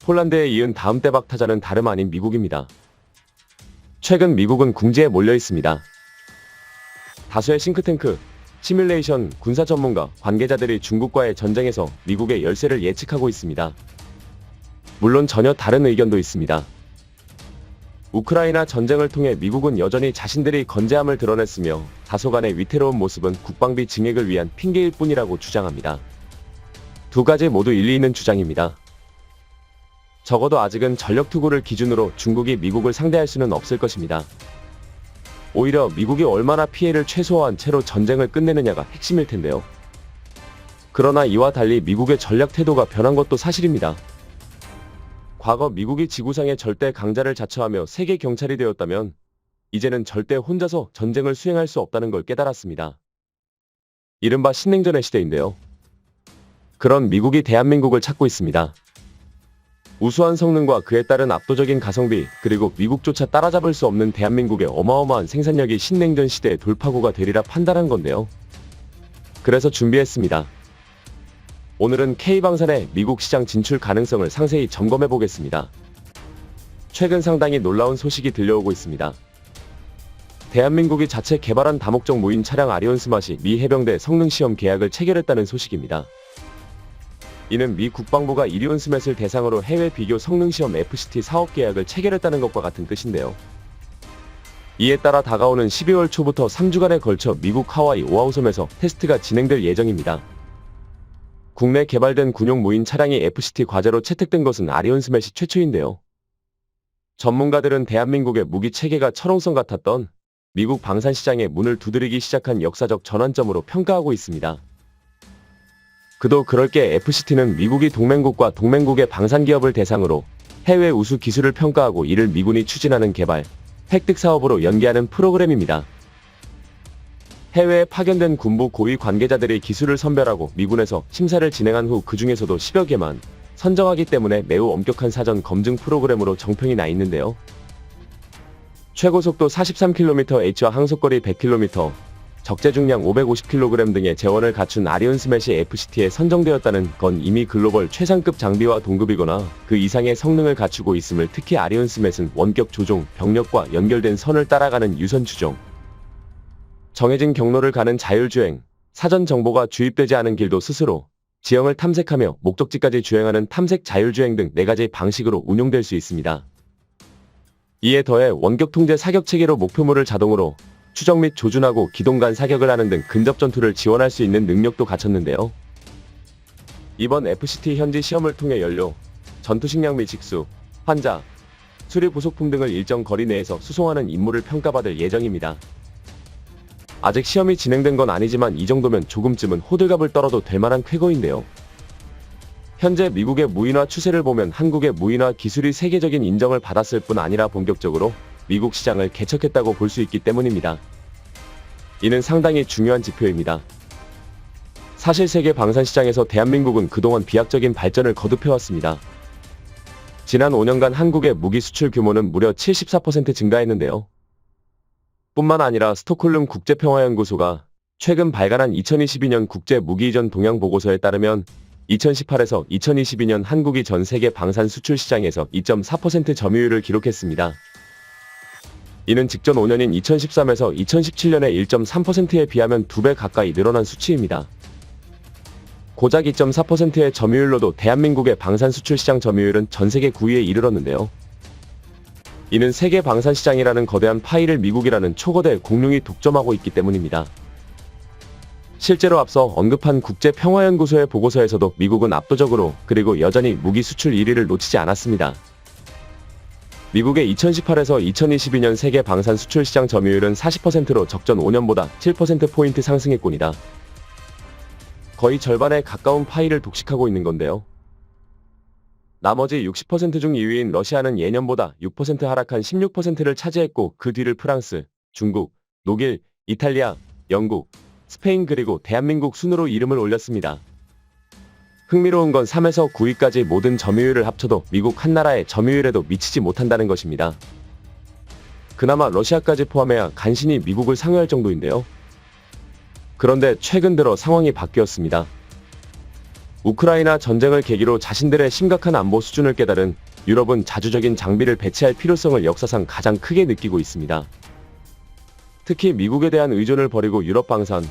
폴란드에 이은 다음 대박 타자는 다름 아닌 미국입니다. 최근 미국은 궁지에 몰려 있습니다. 다수의 싱크탱크, 시뮬레이션, 군사 전문가, 관계자들이 중국과의 전쟁에서 미국의 열세를 예측하고 있습니다. 물론 전혀 다른 의견도 있습니다. 우크라이나 전쟁을 통해 미국은 여전히 자신들이 건재함을 드러냈으며 다소간의 위태로운 모습은 국방비 증액을 위한 핑계일 뿐이라고 주장합니다. 두 가지 모두 일리 있는 주장입니다. 적어도 아직은 전력 투구를 기준으로 중국이 미국을 상대할 수는 없을 것입니다. 오히려 미국이 얼마나 피해를 최소화한 채로 전쟁을 끝내느냐가 핵심일 텐데요. 그러나 이와 달리 미국의 전략 태도가 변한 것도 사실입니다. 과거 미국이 지구상의 절대 강자를 자처하며 세계 경찰이 되었다면 이제는 절대 혼자서 전쟁을 수행할 수 없다는 걸 깨달았습니다. 이른바 신냉전의 시대인데요. 그런 미국이 대한민국을 찾고 있습니다. 우수한 성능과 그에 따른 압도적인 가성비, 그리고 미국조차 따라잡을 수 없는 대한민국의 어마어마한 생산력이 신냉전 시대의 돌파구가 되리라 판단한 건데요. 그래서 준비했습니다. 오늘은 K방산의 미국 시장 진출 가능성을 상세히 점검해 보겠습니다. 최근 상당히 놀라운 소식이 들려오고 있습니다. 대한민국이 자체 개발한 다목적 무인 차량 아리온 스마시 미 해병대 성능시험 계약을 체결했다는 소식입니다. 이는 미 국방부가 이리온 스맷을 대상으로 해외 비교 성능시험 FCT 사업 계약을 체결했다는 것과 같은 뜻인데요. 이에 따라 다가오는 12월 초부터 3주간에 걸쳐 미국 하와이 오아우섬에서 테스트가 진행될 예정입니다. 국내 개발된 군용 무인 차량이 FCT 과제로 채택된 것은 아리온 스맷이 최초인데요. 전문가들은 대한민국의 무기 체계가 철옹성 같았던 미국 방산 시장의 문을 두드리기 시작한 역사적 전환점으로 평가하고 있습니다. 그도 그럴 게 FCT는 미국이 동맹국과 동맹국의 방산기업을 대상으로 해외 우수 기술을 평가하고 이를 미군이 추진하는 개발, 획득 사업으로 연계하는 프로그램입니다. 해외에 파견된 군부 고위 관계자들이 기술을 선별하고 미군에서 심사를 진행한 후 그 중에서도 10여 개만 선정하기 때문에 매우 엄격한 사전 검증 프로그램으로 정평이 나 있는데요. 최고속도 43km/h와 항속거리 100km, 적재 중량 550kg 등의 재원을 갖춘 아리온 스맷이 FCT에 선정되었다는 건 이미 글로벌 최상급 장비와 동급이거나 그 이상의 성능을 갖추고 있음을, 특히 아리온 스맷은 원격 조종, 병력과 연결된 선을 따라가는 유선 추종, 정해진 경로를 가는 자율주행, 사전 정보가 주입되지 않은 길도 스스로 지형을 탐색하며 목적지까지 주행하는 탐색 자율주행 등 4가지 방식으로 운용될 수 있습니다. 이에 더해 원격 통제 사격 체계로 목표물을 자동으로 추적 및 조준하고 기동 간 사격을 하는 등 근접 전투를 지원할 수 있는 능력도 갖췄는데요. 이번 FCT 현지 시험을 통해 연료, 전투 식량 및 직수, 환자, 수리 부속품 등을 일정 거리 내에서 수송하는 임무를 평가받을 예정입니다. 아직 시험이 진행된 건 아니지만 이 정도면 조금쯤은 호들갑을 떨어도 될 만한 쾌거인데요. 현재 미국의 무인화 추세를 보면 한국의 무인화 기술이 세계적인 인정을 받았을 뿐 아니라 본격적으로 미국 시장을 개척했다고 볼 수 있기 때문입니다. 이는 상당히 중요한 지표입니다. 사실 세계 방산 시장에서 대한민국은 그동안 비약적인 발전을 거듭해왔습니다. 지난 5년간 한국의 무기 수출 규모는 무려 74% 증가했는데요. 뿐만 아니라 스톡홀름 국제평화연구소가 최근 발간한 2022년 국제 무기이전 동향 보고서에 따르면 2018에서 2022년 한국이 전 세계 방산 수출 시장에서 2.4% 점유율을 기록했습니다. 이는 직전 5년인 2013에서 2017년의 1.3%에 비하면 2배 가까이 늘어난 수치입니다. 고작 2.4%의 점유율로도 대한민국의 방산 수출 시장 점유율은 전 세계 9위에 이르렀는데요. 이는 세계 방산 시장이라는 거대한 파이를 미국이라는 초거대 공룡이 독점하고 있기 때문입니다. 실제로 앞서 언급한 국제평화연구소의 보고서에서도 미국은 압도적으로, 그리고 여전히 무기 수출 1위를 놓치지 않았습니다. 미국의 2018에서 2022년 세계 방산 수출 시장 점유율은 40%로 적전 5년보다 7%포인트 상승했곤이다. 거의 절반에 가까운 파이를 독식하고 있는 건데요. 나머지 60% 중 2위인 러시아는 예년보다 6% 하락한 16%를 차지했고 그 뒤를 프랑스, 중국, 독일, 이탈리아, 영국, 스페인 그리고 대한민국 순으로 이름을 올렸습니다. 흥미로운 건 3에서 9위까지 모든 점유율을 합쳐도 미국 한나라의 점유율에도 미치지 못한다는 것입니다. 그나마 러시아까지 포함해야 간신히 미국을 상회할 정도인데요. 그런데 최근 들어 상황이 바뀌었습니다. 우크라이나 전쟁을 계기로 자신들의 심각한 안보 수준을 깨달은 유럽은 자주적인 장비를 배치할 필요성을 역사상 가장 크게 느끼고 있습니다. 특히 미국에 대한 의존을 버리고 유럽 방산,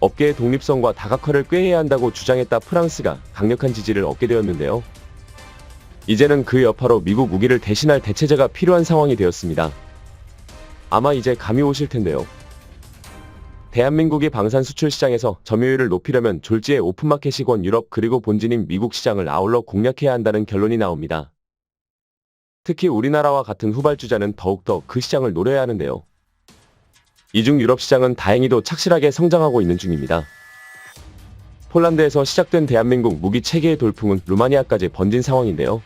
업계의 독립성과 다각화를 꾀해야 한다고 주장했다 프랑스가 강력한 지지를 얻게 되었는데요. 이제는 그 여파로 미국 무기를 대신할 대체제가 필요한 상황이 되었습니다. 아마 이제 감이 오실 텐데요. 대한민국이 방산 수출 시장에서 점유율을 높이려면 졸지에 오픈마켓이 권 유럽 그리고 본진인 미국 시장을 아울러 공략해야 한다는 결론이 나옵니다. 특히 우리나라와 같은 후발주자는 더욱더 그 시장을 노려야 하는데요. 이중 유럽 시장은 다행히도 착실하게 성장하고 있는 중입니다. 폴란드에서 시작된 대한민국 무기 체계의 돌풍은 루마니아까지 번진 상황인데요.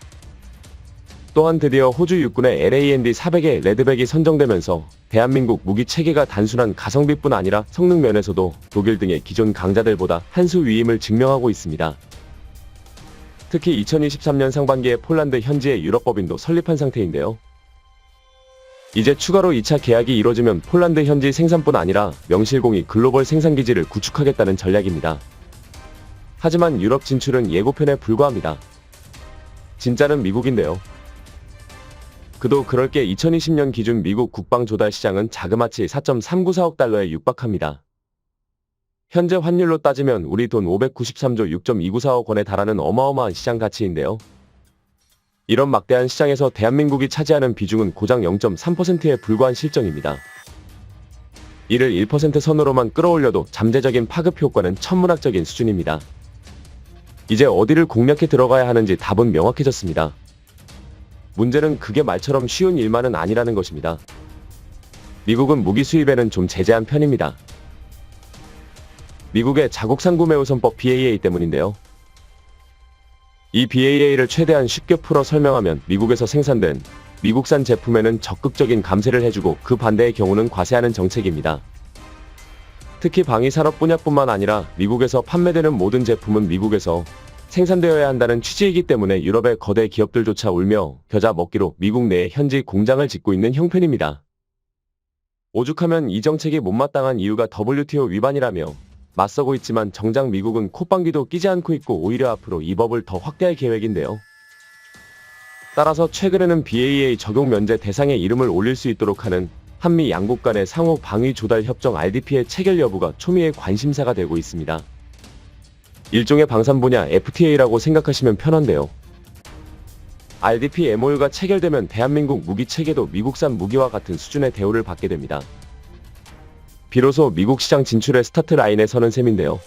또한 드디어 호주 육군의 LAND 400의 레드백이 선정되면서 대한민국 무기 체계가 단순한 가성비뿐 아니라 성능 면에서도 독일 등의 기존 강자들보다 한 수 위임을 증명하고 있습니다. 특히 2023년 상반기에 폴란드 현지의 유럽법인도 설립한 상태인데요. 이제 추가로 2차 계약이 이뤄지면 폴란드 현지 생산뿐 아니라 명실공히 글로벌 생산기지를 구축하겠다는 전략입니다. 하지만 유럽 진출은 예고편에 불과합니다. 진짜는 미국인데요. 그도 그럴 게 2020년 기준 미국 국방 조달 시장은 자그마치 4.394억 달러에 육박합니다. 현재 환율로 따지면 우리 돈 593조 6.294억 원에 달하는 어마어마한 시장 가치인데요. 이런 막대한 시장에서 대한민국이 차지하는 비중은 고작 0.3%에 불과한 실정입니다. 이를 1% 선으로만 끌어올려도 잠재적인 파급 효과는 천문학적인 수준입니다. 이제 어디를 공략해 들어가야 하는지 답은 명확해졌습니다. 문제는 그게 말처럼 쉬운 일만은 아니라는 것입니다. 미국은 무기 수입에는 좀 제재한 편입니다. 미국의 자국산 구매 우선법 BAA 때문인데요. 이 BAA를 최대한 쉽게 풀어 설명하면 미국에서 생산된 미국산 제품에는 적극적인 감세를 해주고 그 반대의 경우는 과세하는 정책입니다. 특히 방위산업 분야뿐만 아니라 미국에서 판매되는 모든 제품은 미국에서 생산되어야 한다는 취지이기 때문에 유럽의 거대 기업들조차 울며 겨자 먹기로 미국 내에 현지 공장을 짓고 있는 형편입니다. 오죽하면 이 정책이 못마땅한 이유가 WTO 위반이라며 맞서고 있지만 정작 미국은 콧방귀도 끼지 않고 있고 오히려 앞으로 이 법을 더 확대할 계획인데요. 따라서 최근에는 BAA 적용 면제 대상에 이름을 올릴 수 있도록 하는 한미 양국 간의 상호 방위 조달 협정 RDP의 체결 여부가 초미의 관심사가 되고 있습니다. 일종의 방산 분야 FTA라고 생각하시면 편한데요. RDP MOU가 체결되면 대한민국 무기 체계도 미국산 무기와 같은 수준의 대우를 받게 됩니다. 비로소 미국 시장 진출의 스타트 라인에 서는 셈인데요.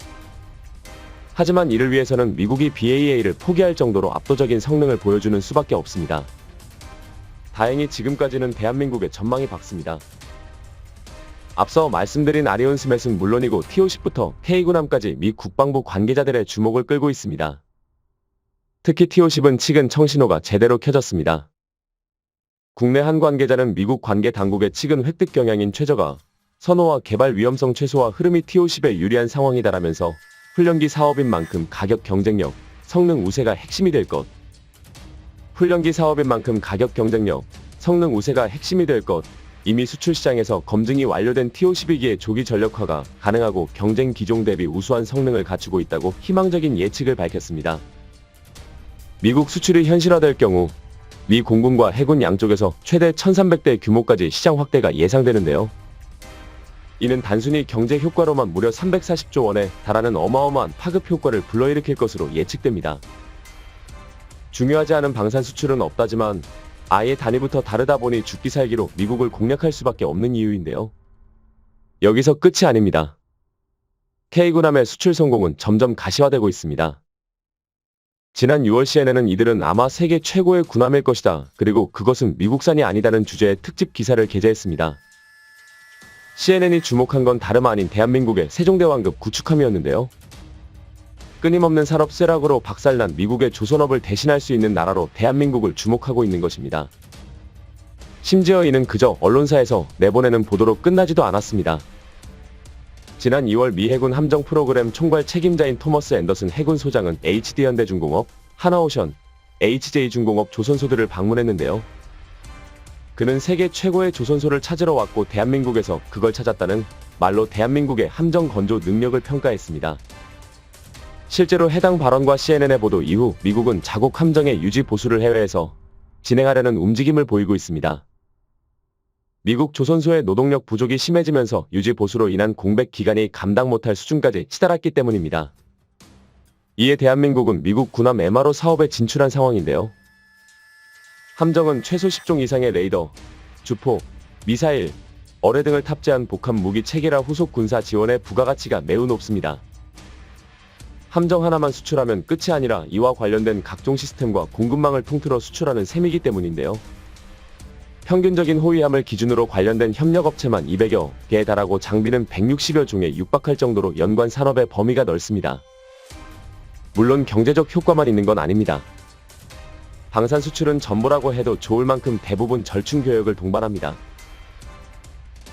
하지만 이를 위해서는 미국이 BAA를 포기할 정도로 압도적인 성능을 보여주는 수밖에 없습니다. 다행히 지금까지는 대한민국의 전망이 밝습니다. 앞서 말씀드린 아리온 스맷은 물론이고 T-50부터 K군함까지 미 국방부 관계자들의 주목을 끌고 있습니다. 특히 T-50은 측은 청신호가 제대로 켜졌습니다. 국내 한 관계자는 미국 관계 당국의 측은 획득 경향인 최저가, 선호와 개발 위험성 최소화 흐름이 T-50에 유리한 상황이다라면서 훈련기 사업인 만큼 가격 경쟁력, 성능 우세가 핵심이 될 것. 훈련기 사업인 만큼 가격 경쟁력, 성능 우세가 핵심이 될 것. 이미 수출 시장에서 검증이 완료된 T-52기의 조기 전력화가 가능하고 경쟁 기종 대비 우수한 성능을 갖추고 있다고 희망적인 예측을 밝혔습니다. 미국 수출이 현실화될 경우 미 공군과 해군 양쪽에서 최대 1,300대 규모까지 시장 확대가 예상되는데요. 이는 단순히 경제 효과로만 무려 340조 원에 달하는 어마어마한 파급 효과를 불러일으킬 것으로 예측됩니다. 중요하지 않은 방산 수출은 없다지만 아예 단위부터 다르다 보니 죽기 살기로 미국을 공략할 수밖에 없는 이유인데요. 여기서 끝이 아닙니다. K군함의 수출 성공은 점점 가시화되고 있습니다. 지난 6월 CNN은 이들은 아마 세계 최고의 군함일 것이다. 그리고 그것은 미국산이 아니다는 주제의 특집 기사를 게재했습니다. CNN이 주목한 건 다름 아닌 대한민국의 세종대왕급 구축함이었는데요. 끊임없는 산업 쇠락으로 박살난 미국의 조선업을 대신할 수 있는 나라로 대한민국을 주목하고 있는 것입니다. 심지어 이는 그저 언론사에서 내보내는 보도로 끝나지도 않았습니다. 지난 2월 미 해군 함정 프로그램 총괄 책임자인 토머스 앤더슨 해군 소장은 HD현대중공업, 하나오션, HJ중공업 조선소들을 방문했는데요. 그는 세계 최고의 조선소를 찾으러 왔고 대한민국에서 그걸 찾았다는 말로 대한민국의 함정 건조 능력을 평가했습니다. 실제로 해당 발언과 CNN의 보도 이후 미국은 자국 함정의 유지 보수를 해외에서 진행하려는 움직임을 보이고 있습니다. 미국 조선소의 노동력 부족이 심해지면서 유지 보수로 인한 공백 기간이 감당 못할 수준까지 치달았기 때문입니다. 이에 대한민국은 미국 군함 MRO 사업에 진출한 상황인데요. 함정은 최소 10종 이상의 레이더, 주포, 미사일, 어뢰 등을 탑재한 복합 무기 체계라 후속 군사 지원의 부가가치가 매우 높습니다. 함정 하나만 수출하면 끝이 아니라 이와 관련된 각종 시스템과 공급망을 통틀어 수출하는 셈이기 때문인데요. 평균적인 호위함을 기준으로 관련된 협력업체만 200여 개에 달하고 장비는 160여 종에 육박할 정도로 연관 산업의 범위가 넓습니다. 물론 경제적 효과만 있는 건 아닙니다. 방산 수출은 전부라고 해도 좋을 만큼 대부분 절충 교역을 동반합니다.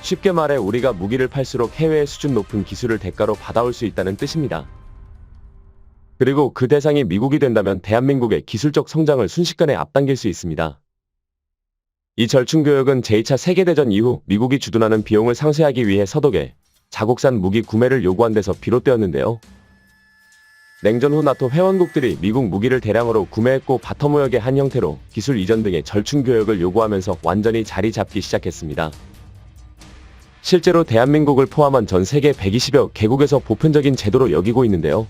쉽게 말해 우리가 무기를 팔수록 해외의 수준 높은 기술을 대가로 받아올 수 있다는 뜻입니다. 그리고 그 대상이 미국이 된다면 대한민국의 기술적 성장을 순식간에 앞당길 수 있습니다. 이 절충교역은 제2차 세계대전 이후 미국이 주둔하는 비용을 상쇄하기 위해 서독에 자국산 무기 구매를 요구한 데서 비롯되었는데요. 냉전 후 나토 회원국들이 미국 무기를 대량으로 구매했고 바텀무역의 한 형태로 기술 이전 등의 절충교역을 요구하면서 완전히 자리 잡기 시작했습니다. 실제로 대한민국을 포함한 전 세계 120여 개국에서 보편적인 제도로 여기고 있는데요.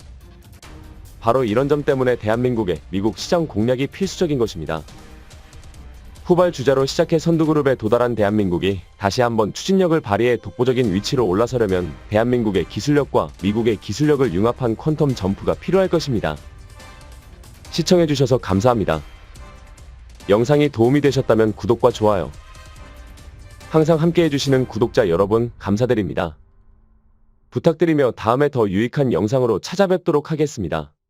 바로 이런 점 때문에 대한민국의 미국 시장 공략이 필수적인 것입니다. 후발주자로 시작해 선두그룹에 도달한 대한민국이 다시 한번 추진력을 발휘해 독보적인 위치로 올라서려면 대한민국의 기술력과 미국의 기술력을 융합한 퀀텀 점프가 필요할 것입니다. 시청해주셔서 감사합니다. 영상이 도움이 되셨다면 구독과 좋아요, 항상 함께해주시는 구독자 여러분 감사드립니다. 부탁드리며 다음에 더 유익한 영상으로 찾아뵙도록 하겠습니다.